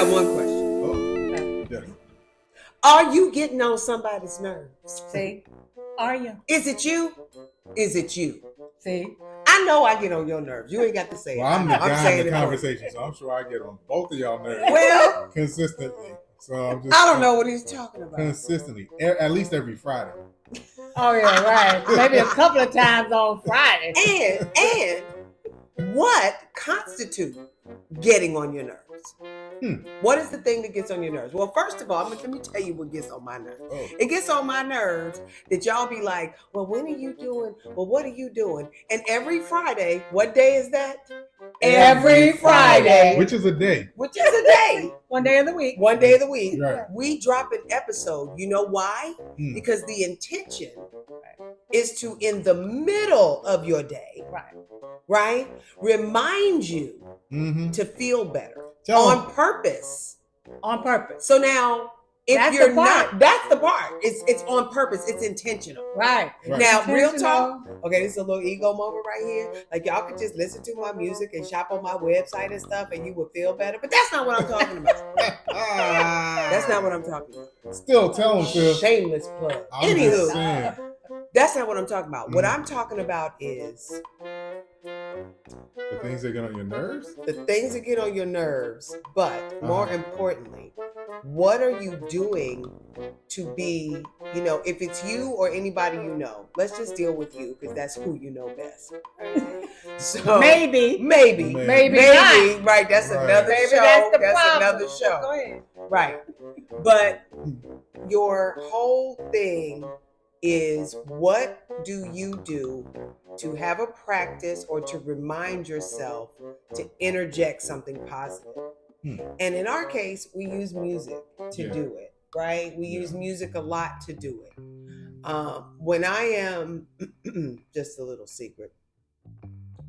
got one question. Oh, yes. Are you getting on somebody's nerves? See? Are you? Is it you? Is it you? See? I know I get on your nerves. You ain't got to say Well, it. I'm the guy in saying the it for you. conversation, so I'm sure I get on both of y'all nerves Well, consistently. So I'm just I don't know what he's talking about. consistently, at least every Friday. Oh, yeah, right. Maybe a couple of times on Friday. And what constitutes getting on your nerves? What is the thing that gets on your nerves? Well, first of all, let me tell you what gets on my nerves. Oh. It gets on my nerves that y'all be like, well, when are you doing? Well, what are you doing? And every Friday, what day is that? Every Friday. Which is a day. Which is a day. One day of the week. One day of the week. Right. We drop an episode. You know why? Because the intention is to, in the middle of your day, right, remind you to feel better on purpose. On purpose. So now, if That's you're the part. not, that's the part. It's on purpose. It's intentional. Right. Now, real talk. Okay, this is a little ego moment right here. Like, y'all could just listen to my music and shop on my website and stuff, and you would feel better. But that's not what I'm talking about. That's not what I'm talking about. Still tell them, Phil. Shameless plug. I'm just saying. That's not what I'm talking about. What I'm talking about is the things that get on your nerves? the things that get on your nerves, but more importantly, what are you doing to be, if it's you or anybody you know, let's just deal with you because that's who you know best. So maybe, not. right? That's another Maybe show. that's problem. Another show. Go ahead. Right. But your whole thing is, what do you do to have a practice or to remind yourself to interject something positive? And in our case, we use music to do it, right? We use music a lot to do it. When I am, just a little secret,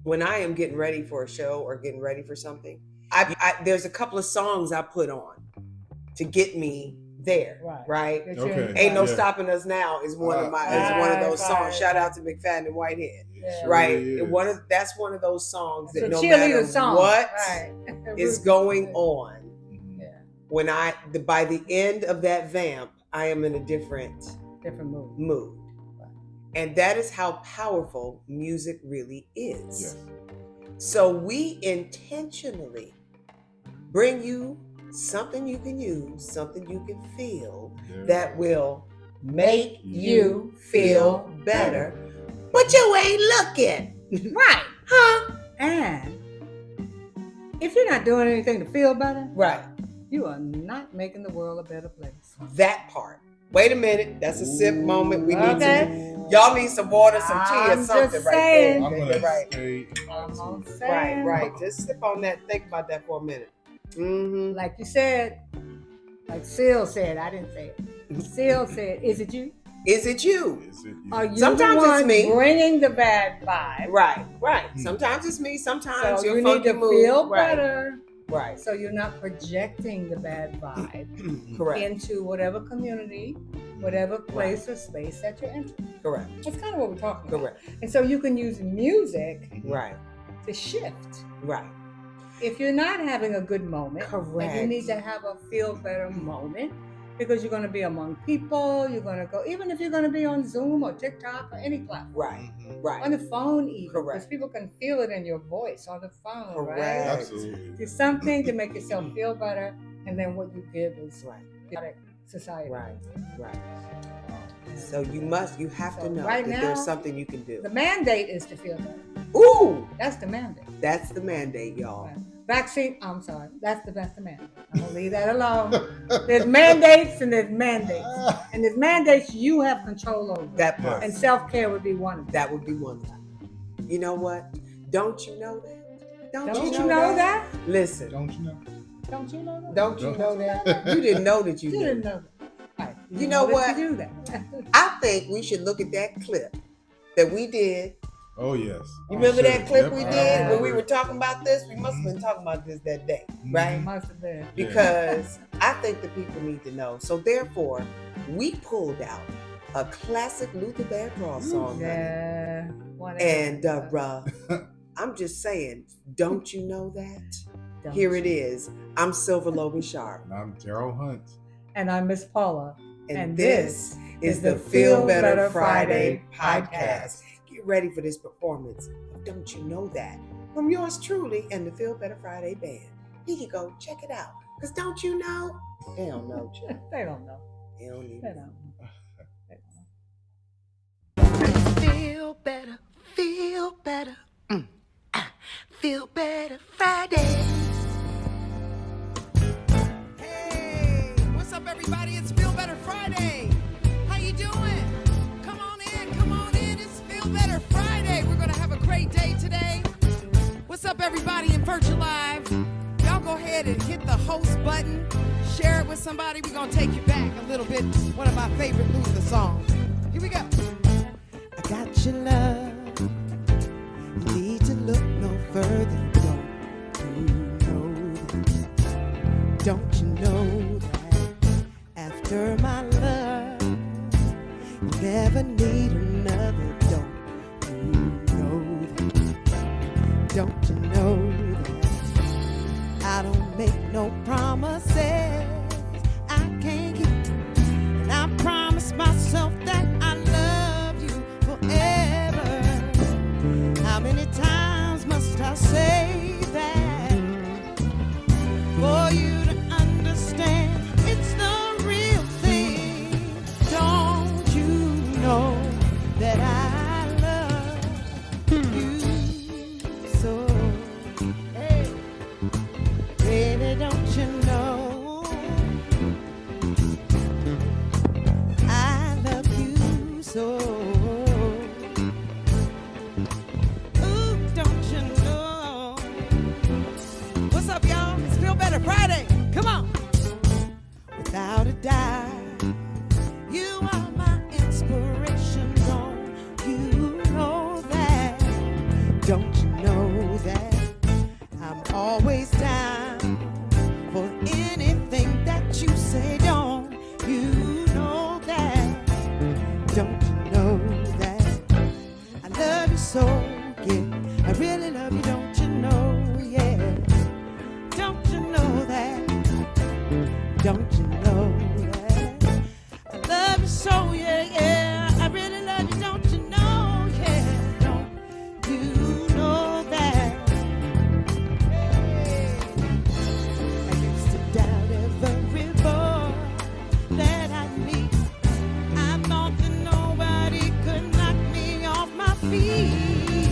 when I am getting ready for a show or getting ready for something, there's a couple of songs I put on to get me there, right? Okay. Ain't no stopping us now is one of those songs. Shout out to McFadden and Whitehead, right? That's one of those songs that no matter what is going on, when by the end of that vamp, I am in a different mood. And that is how powerful music really is. Yes. So we intentionally bring you something you can use, something you can feel that will make you feel better. But you ain't looking. Right. Huh? And if you're not doing anything to feel better, right, you are not making the world a better place. That part. Wait a minute. That's a sip moment. We need to. Y'all need some water, some tea, or something right there. I'm gonna stay. Right. Just sip on that. Think about that for a minute. Mm-hmm. Like you said, like Syl said, I didn't say it. Syl said, "Is it you? Is it you? Are you sometimes the one it's me bringing the bad vibe? Right. Sometimes it's me. Sometimes so you're you need to feel right. better. Right. So you're not projecting the bad vibe Correct. into whatever community, whatever place or space that you're in. Correct. That's kind of what we're talking about. Correct. And so you can use music right to shift. Right. If you're not having a good moment, correct, and you need to have a feel better moment because you're going to be among people, you're going to go, even if you're going to be on Zoom or TikTok or any platform. Right. On the phone even. Correct. Because people can feel it in your voice on the phone, correct, right? Absolutely. Do something to make yourself feel better, and then what you give is society. Right. So you have to know right that now, there's something you can do. The mandate is to feel better. Ooh! That's the mandate. That's the mandate, y'all. Right. Vaccine, I'm sorry. That's the mandate. I'm going to leave that alone. There's mandates and there's mandates. And there's mandates you have control over. That part. And self-care would be one of them. That would be one of them. You know what? Don't you know that? Don't you know that? Listen. Don't you know? Don't you know that? Don't you know that? You didn't know that you didn't didn't know that. Right. You know what? You do that. I think we should look at that clip that we did. Oh, yes. You remember that clip we Yep. did when we were talking about this? We must have been talking about this that day, right? Must have been. Because I think the people need to know. So therefore, we pulled out a classic Luther Vandross song. Yeah. And I'm just saying, don't you know that? Here it is. I'm Sylver Logan Sharp. And I'm Daryl Hunt. And I'm Miss Paula. And this is the Feel Better Friday podcast. Get ready for this performance of Don't You Know That from yours truly and the Feel Better Friday band. Here you go. Check it out. Because don't you know? They don't know, Chuck. They don't know. They don't even They know. don't know. Feel better, feel better. Feel better Friday. Hey, what's up, everybody? It's Feel Better Friday. How you doing? Come on in. It's Feel Better Friday. We're gonna have a great day today. What's up, everybody in Virtual Live? Y'all go ahead and hit the host button. Share it with somebody. We're gonna take you back a little bit. One of my favorite Luther songs. Here we go. I got your love. You need to look no further. Don't you know that after my love, you never need another? Don't you know that? Don't you know that I don't make no promises I can't keep? And I promise myself that I love you forever. How many times must I say that for you to understand it's the real thing? Don't you know that I love you so? Hey, really, don't you know I love you so? Ooh, don't you know? What's up, y'all? It's Feel Better Friday. Come on. Without a doubt, you are my inspiration. Don't you know that? Don't you know that I'm always down for anything that you say? Don't you know that? Don't you know that I love you so? Yeah, I really love you. Don't you know? Yeah. Don't you know that? Don't you know that? I love you so, yeah. I really love you, don't you know? Yeah, don't you know that? Hey. I used to doubt every boy that I meet. I thought that nobody could knock me off my feet.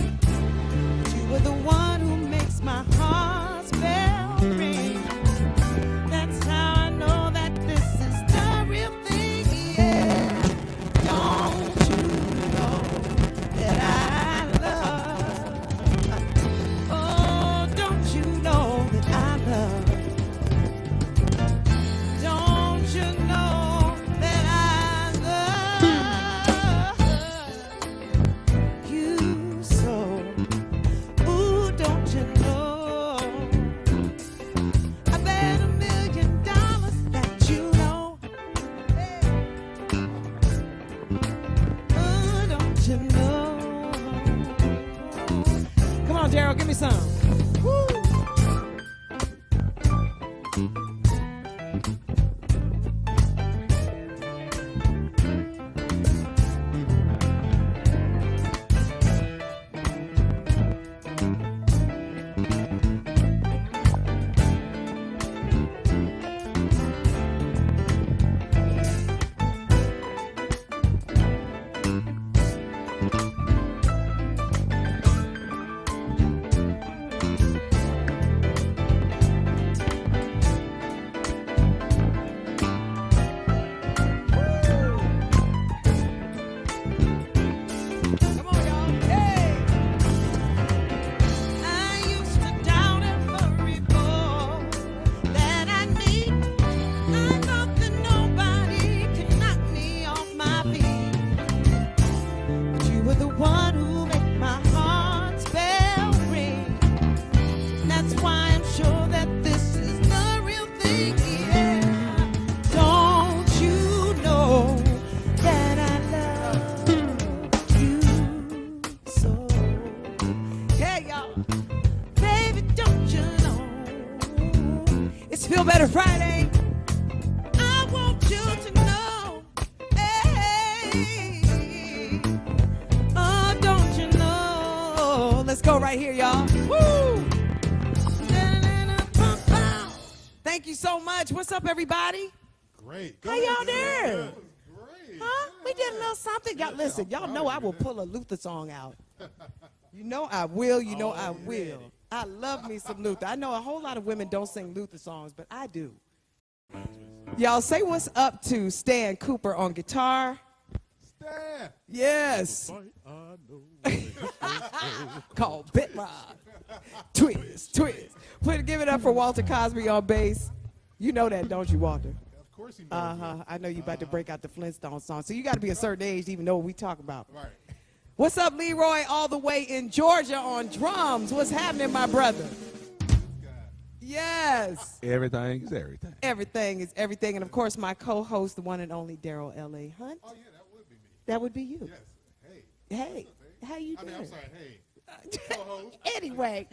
But you were the one who makes my heart spell ring. That's how I know that this is the real thing, yeah. Don't you know that I love? Oh, don't you know that I love? Don't you know that I love you so? Ooh, don't you know? I bet $1 million that you know. Hey. Oh, don't you know? Come on, Daryl, give me some. Woo. It's Feel Better Friday. I want you to know. Hey. Oh, don't you know? Let's go right here, y'all. Woo! Thank you so much. What's up, everybody? Great. How y'all doing? Great. Huh? We did a little something. Y'all, listen, y'all know I will pull a Luther song out. You know I will. You know I will. I love me some Luther. I know a whole lot of women don't sing Luther songs, but I do. Y'all say what's up to Stan Cooper on guitar. Stan. Yes. Called Bit Rock. Twist. Give it up for Walter Cosby on bass. You know that, don't you, Walter? Of course he knows. I know you about to break out the Flintstone song. So you got to be a certain age to even know what we talk about. Right. What's up, Leroy, all the way in Georgia on drums? What's happening, my brother? Yes. Everything is everything. Everything is everything. And, of course, my co-host, the one and only Daryl L.A. Hunt. Oh, yeah, that would be me. That would be you. Yes. Hey, how you doing? I'm sorry. Hey. Co-host. Anyway,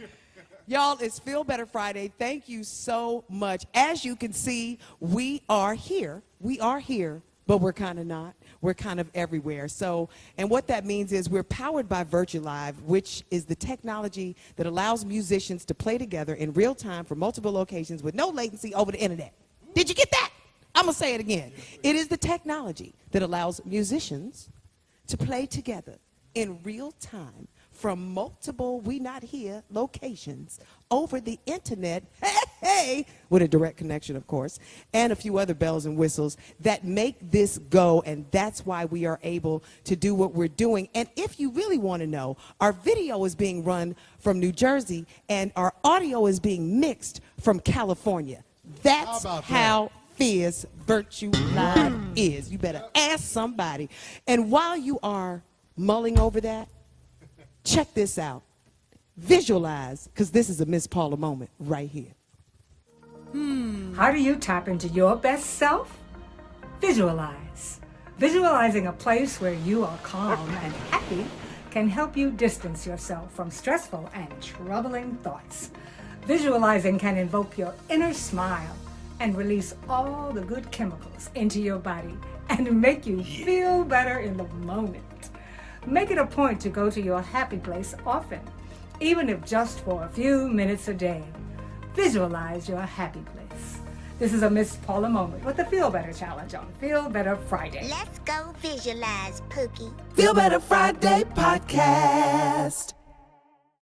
y'all, it's Feel Better Friday. Thank you so much. As you can see, we are here. But we're kind of not. We're kind of everywhere. So, and what that means is we're powered by Virtual Live, which is the technology that allows musicians to play together in real time from multiple locations with no latency over the internet. Did you get that? I'm going to say it again. It is the technology that allows musicians to play together in real time from multiple we not here locations over the internet, hey, with a direct connection, of course, and a few other bells and whistles that make this go, and that's why we are able to do what we're doing. And if you really want to know, our video is being run from New Jersey, and our audio is being mixed from California. That's how fierce Virtue Live is. You better ask somebody. And while you are mulling over that, check this out. Visualize, because this is a Miss Paula moment right here. How do you tap into your best self? Visualize. Visualizing a place where you are calm and happy can help you distance yourself from stressful and troubling thoughts. Visualizing can invoke your inner smile and release all the good chemicals into your body and make you feel better in the moment. Make it a point to go to your happy place often, even if just for a few minutes a day. Visualize your happy place. This is a Miss Paula moment with the Feel Better Challenge on Feel Better Friday. Let's go visualize, Pookie. Feel Better Friday podcast.